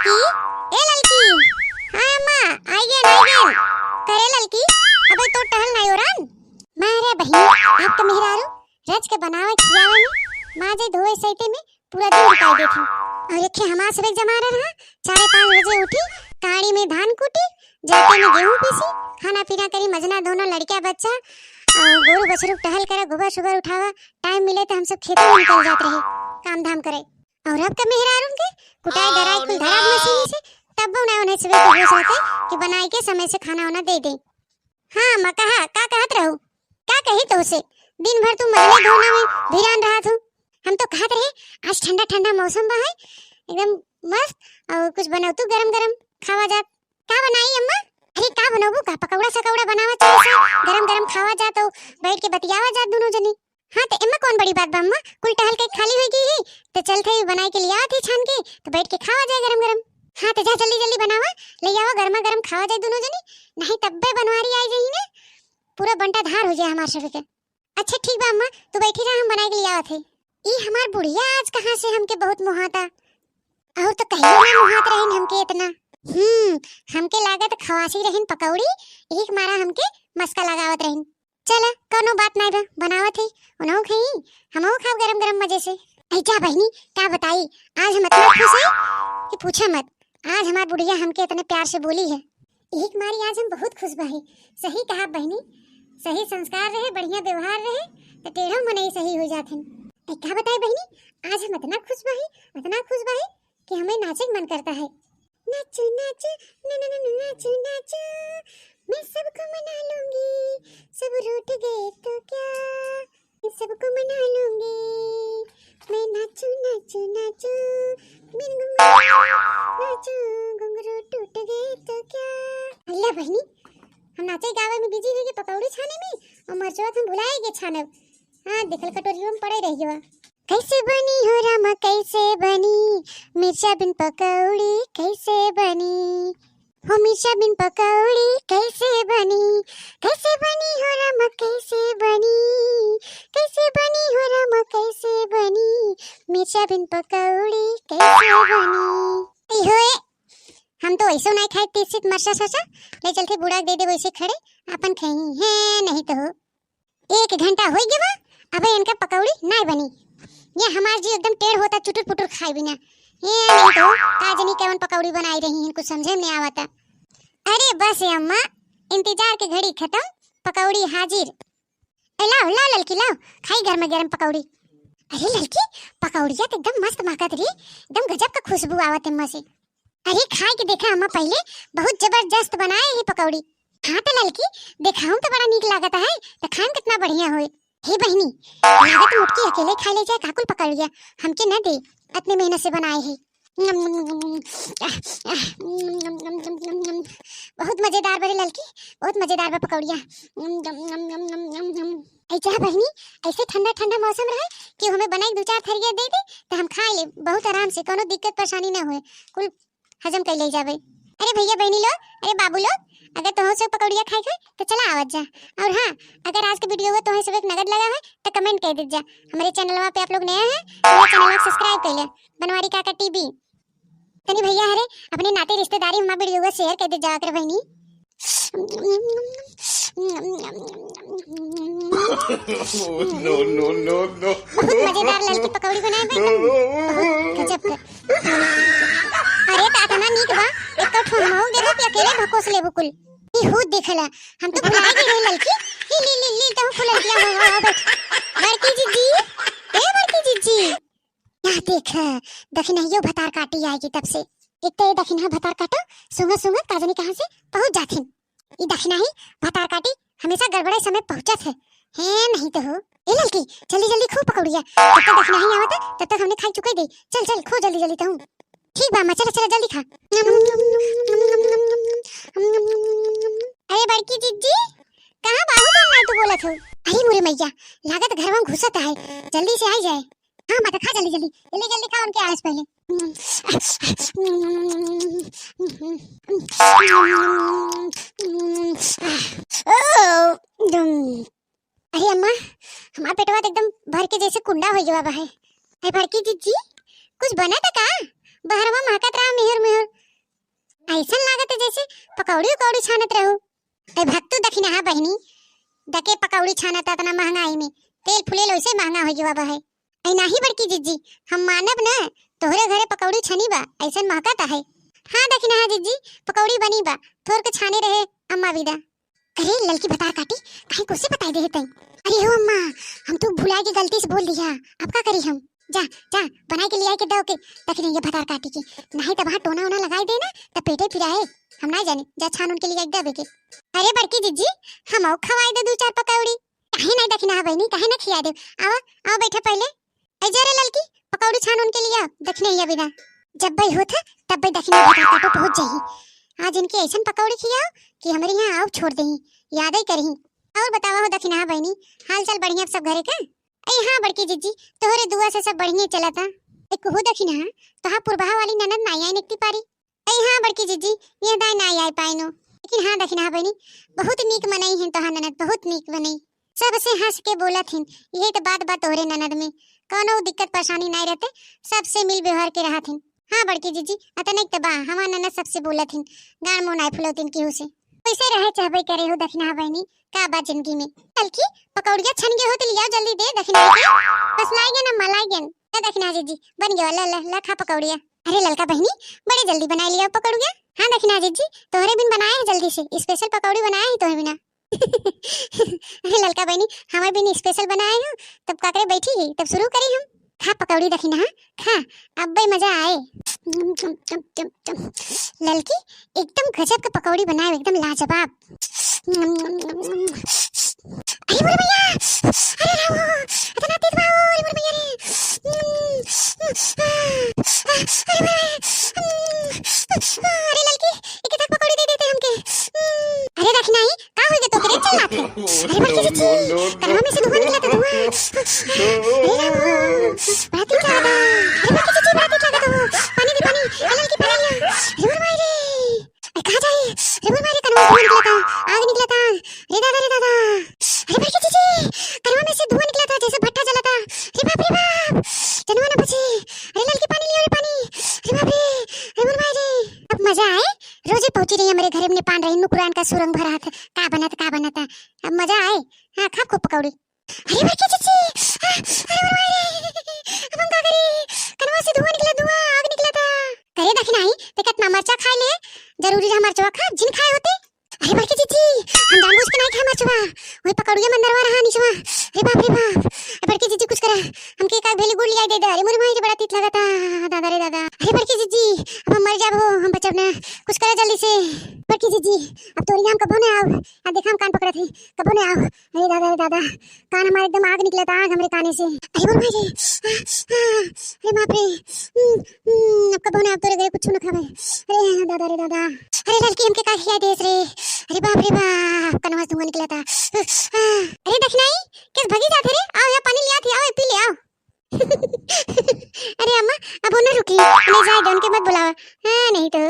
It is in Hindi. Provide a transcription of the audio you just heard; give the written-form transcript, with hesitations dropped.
ललकी, ए ललकी। हाँ अम्मा, आई गए। करे ललकी, अबे तो टहल नहीं हो रहा। मारे बहनी, आप तो मेहरारू रच के बनावे खियावे में माजे धोए सैते में पूरा दिन बिताई देती। और एक हमार सबे जमा रहा 4-5 बजे उठी, काड़ी में धान कूटी, जाते में गेहूं पीसी, खाना पीना करी, मजना धोना, लड़किया बच्चा और गोरू बछरू टहल करे, गोबर सुबर उठावा, टाइम मिले तो हम सब खेतों में निकल जाते रहे काम धाम करे। और अब का मेहरारू के कुटाई डराई कुल धरा मशीन से तब ना उन्हें सुबह को होश रहते कि बनाई के समय से खाना वाना दे दे। हाँ मैं कहा का कहत रहूं, का कही तो उसे दिन भर तू मजले धोना में भिरान रहा तू। हम तो कहत रहे आज ठंडा ठंडा मौसम बा है एकदम मस्त और कुछ बनाओ तू गरम गरम खावा जा। का बनाई अम्मा? अरे का बनाबू का पकौड़ा सकौड़ा बनावा चाहिए गरम गरम खावा जा तो बैठ के बतियावा जा दोनों जनी। हाँ तो एम्मा कौन बड़ी बात बा अम्मा, कुल टहल के खाली हो गई तो चल थे बनाई के लिया थे छान के तो बैठ के खावा जाए गरम गरम। हाँ तो जा जल्दी जल्दी बनावा ले आओ गरमा गरम खावा जाए दोनों जनी, नहीं तब्बे बनवारी आई जाई ना पूरा बंटा धार हो जाए हमार सब के। अच्छा ठीक बा अम्मा तू बैठी रहा हम बनाए के लिया थे। ई हमार बुढ़िया आज कहाँ से हमके बहुत मुहाता और तो कहियो ना मुहात रहन हमके इतना। हमके लागत खवासी रहन पकौड़ी एक मारा हमके मस्का लगावत रहन। चल कोनो बात नहीं बा बनावत है उनहु खई हमहु खाव गरम गरम मजे से। ऐ जा बहनी का बताई आज हम इतना खुश है कि पूछा मत। आज हमार बुढ़िया हमके इतने प्यार से बोली है एक मारी आज हम बहुत खुश बहे। सही कहा बहनी, सही संस्कार रहे बढ़िया व्यवहार रहे तो टेढ़ो मनई सही हो जाथन। ऐ का बताई बहनी आज हम इतना खुश बहे कि हमें नाचे मन करता है। नाचू नाचू ना ना ना नाचू नाचू मैं सबको मना लूंगी, सब रूठ गए तो क्या मैं सबको मना लूंगी, मैं नाचू नाचू नाचू बिन नाचू घुंघरू टूट गए तो क्या। अल्लाह बहनी हम नाचे गावे में बिजी रह गए पकौड़ी छाने में और मरचवा हम भुलाए गए छानब। हाँ देखल कटोरियों में पड़े रह गया। कैसे बनी हो रामा कैसे बनी मिर्चा बिन पकौड़ी कैसे बनी हो मिर्चा बिन पकौड़ी कैसे बनी हो रामा कैसे बनी हो रामा कैसे बनी मिर्चा बिन पकौड़ी कैसे बनी। होए हम तो ऐसे नहीं खाए तीसित मरचा सचा ले चलते बूढ़ा दे दे वैसे खड़े अपन खाई है नहीं तो 1 घंटा हो गया अबे इनका पकौड़ी नहीं बनी। ये हमार जी एकदम टेढ़ होता चुटुर पुटुर खाई बिना ये नहीं तो काजनी केवन पकौड़ी बनाई रही हैं कुछ समझे नहीं आवता। अरे बस अम्मा इंतजार के घड़ी खत्म पकौड़ी हाजिर। लाओ लाओ ललकी लाओ खाई घर में गरम पकौड़ी। अरे ललकी पकौड़िया तो एकदम मस्त महकत रही एकदम गजब का खुशबू आवत अम्मा से। अरे खाई के देखा अम्मा पहले बहुत जबरदस्त बनाए ही पकौड़ी। हाँ तो ललकी देखाऊं तो बड़ा नीक लागत है तो खान कितना बढ़िया होए। हे बहनी लागत मुटकी अकेले खा ले जाए काकुल पकड़ लिया हमके न दे इतने मेहनत से बनाए हैं। बहुत मजेदार बड़े ललकी बहुत मजेदार बा पकौड़िया। ऐसा बहनी ऐसे ठंडा ठंडा मौसम रहे कि हमें बनाई 2-4 थरिया दे दे तो हम खा ले बहुत आराम से कोनो दिक्कत परेशानी न होए कुल हजम कर ले जावे। अरे भैया बहनी लोग अरे बाबू लोग अगर तुम सब पकौड़िया खाई तो चला आवत जा। और हाँ अगर आज के वीडियो में तुम्हें सब एक नगद लगा है तो कमेंट कर दीजिए। हमारे चैनल पे आप लोग नए हैं हमारे चैनल को सब्सक्राइब कर ले बनवारी काका टीवी। तनी भैया हरे अपने नाते रिश्तेदारी हमारे वीडियो को शेयर कर दे जा कर बहनी। नो बहुत मजेदार ललकी पकौड़ी बनाए बहुत गजब का। अरे तातना नीक बा एक तो ठोमौ देखो कि अकेले भकोस ले बुकुल ई हो देखला हम तो भुला गए ललकी ली तो फुल दिया हो बैठ बड़की जीजी ए बड़की जीजी यहाँ देख नहीं भतार काटी आएगी तब से एक तो ये दखिना भतार काटो सुंगत काजनी कहां से पहुंच जाथिन ई दखिना ही भतार काटी हमेशा गड़बड़े समय पहुंचत है नहीं तो हो। ए ललकी जल्दी जल्दी खो पकौड़िया तब तक दखिना ही आवत तब तक हमने खाई चुके दे चल खो जल्दी जल्दी तो ठीक बा चल जल्दी खा। अरे बड़की जीजी कहां बाहु तुम तू बोलत हो? अरे मोरे मैया लागत घर में घुसत है जल्दी से आ जाए। हाँ मत खा जल्दी खा उनके आस पहले। अरे अम्मा हमारा पेटवा एकदम भर के जैसे कुंडा हो गया है। अरे बड़की जीजी कुछ बना था का बहरवा महकत रहा मेहर से पकौड़ी उकौड़ी छानत रहू। ए भक्तू दखिना हा बहिनी दके पकौड़ी छानता तना महंगाई में तेल फुलेल वैसे महंगा हो गया बा है। ऐ नाही बड़की जीजी हम मानब ना तोहरे घरे पकौड़ी छनी बा ऐसन महकता है। हां दखिना हा जीजी पकौड़ी बनी बा थोर के छाने रहे अम्मा विदा। अरे ललकी बतार काटी काहे को से बताई दे तई। अरे हो अम्मा हम तो भुला के गलती से बोल दिया अब का करी हम। जा जा बना के लिया के दो के दखिना ये बतार काटी की नहीं त वहां टोना ओना लगाई दे ना त पेटे फिराए हम ना जाने जा छान उनके लिए दे के। अरे बड़की जीजी हम औ खवाई दे दो चार पकौड़ी काहे नहीं दखिना हा बहनी काहे ना खिया दे। आओ आओ बैठा पहले ए जरे ललकी पकौड़ी छान उनके लिए दखिना ये बिना जब भाई होत तब भाई दखिना बता तो पहुंच जाही। आज इनके ऐसन पकौड़ी खियाओ कि हमारे यहाँ आओ छोड़ देही याद ही करही। और बतावा हो दखिना हा बहनी हाल चाल बढ़िया सब घरे का। ए हां बड़की जीजी तोहरे दुआ से सब बढ़िया चलता। एक हो दखिना तोहा पुरबहा वाली ननद नाई आई निकती पारी। ए हां बड़की जीजी ये दाई नाई आई पाइनो लेकिन हां दखिना हा बहनी बहुत नीक मनई है तोहा ननद बहुत नीक बनई सबसे हंस के बोलत हिन। यही तो बात बात तोहरे ननद में कोनो दिक्कत परेशानी नहीं रहते सबसे मिल व्यवहार के रहत हिन। हां बड़की जीजी अतने त बा हमार ननद सबसे बोलत हिन गान मुंह नाई फुलौतिन केहू से कैसे रहे चाहबे करे हो दखिना हा बहनी का बात जिंदगी में। ललकी पकौड़िया छन गए हो तो लिया जल्दी दे दखिना के बस लाएगे ना मलाएगे ए दखिना जीजी बन गया ला ला ला खा पकौड़िया। अरे ललका बहनी बड़े जल्दी बना लिया पकौड़िया। हां दखिना जीजी तोहरे बिन बनाए है जल्दी से स्पेशल पकौड़ी बनाए है तोहरे बिना। अरे ललका बहनी हमारे बिन स्पेशल बनाए हो तब काकरे बैठी है तब शुरू करी हम। खा पकौड़ी दखिना हां खा अब भाई मजा आए। ललकी एकदम गजब का पकौड़ी बनाए एकदम लाजवाब। अरे मोरे भैया अरे राव इतना तेज भाव अरे मोरे भैया रे अरे ललकी एक तक पकौड़ी दे देते हमके। अरे दखिना ही का हो गया तो करे चल आते। अरे बड़की जीजी कलवा में से धुआं निकला था धुआं। अरे राव बात क्या था अरे बड़की जीजी बात क्या था पानी दे पानी ललकी पानी लिया। अरे मोरे भाई रे अरे कहां जाए अरे मोरे भाई रे कलवा में निकला था आग निकला था रे दादा रे दादा। अरे बड़की जीजी कलवा में से धुआं निकला था जैसे भट्टा जला था रे बाप जनवा ना बचे। अरे ललकी पानी लिया रे पानी अरे बाप रे अरे मोरे भाई रे अब मजा आए रोजे पहुंची रही हमारे घर में पान रही कुरान का सुरंग भरा था का बना था अब मजा आए। हां खा खूब पकौड़ी। अरे बड़की जीजी अरे मोरे भाई रे अब हम का करी कलवा से धुआं निकला आग निकला था करे दखिना ही ते कितना मरचा खाए ले जरूरी है मरचवा खा जिन खाए होते। अरे बड़की जीजी हम जानबूझ के नहीं खाए मरचवा वही पकौड़िया में अंदरवा रहा निचवा रे बाप बड़की जीजी कुछ करा हमके एक भेली गुड़ लिया दे दे। अरे मोरे भाई रे बड़ा तीत लगा था दादा रे दादा। अरे बड़की जीजी अब हम मर जाब हो हम बचब ना कुछ करा जल्दी से। बड़की जीजी अब तोरी नाम कबो ने आओ आ देखा हम कान पकड़त है कबो ने आओ। अरे दादा कान हमारे एकदम आग निकला था आग हमरे काने से। अरे मोरे भाई रे अरे बाप रे अब कबो ने आओ तोरे गए कुछ न खावे। अरे दादा रे दादा अरे ललकी हमके का खिया देस रे अरे बाप कनवा धुआं निकला था। अरे दखिना ही किस भगी जाते रे आओ या पानी लिया थी आओ पी ले आओ। अरे अम्मा अब वो न रुकी ले जाए उनके मत बुलावा। हां नहीं तो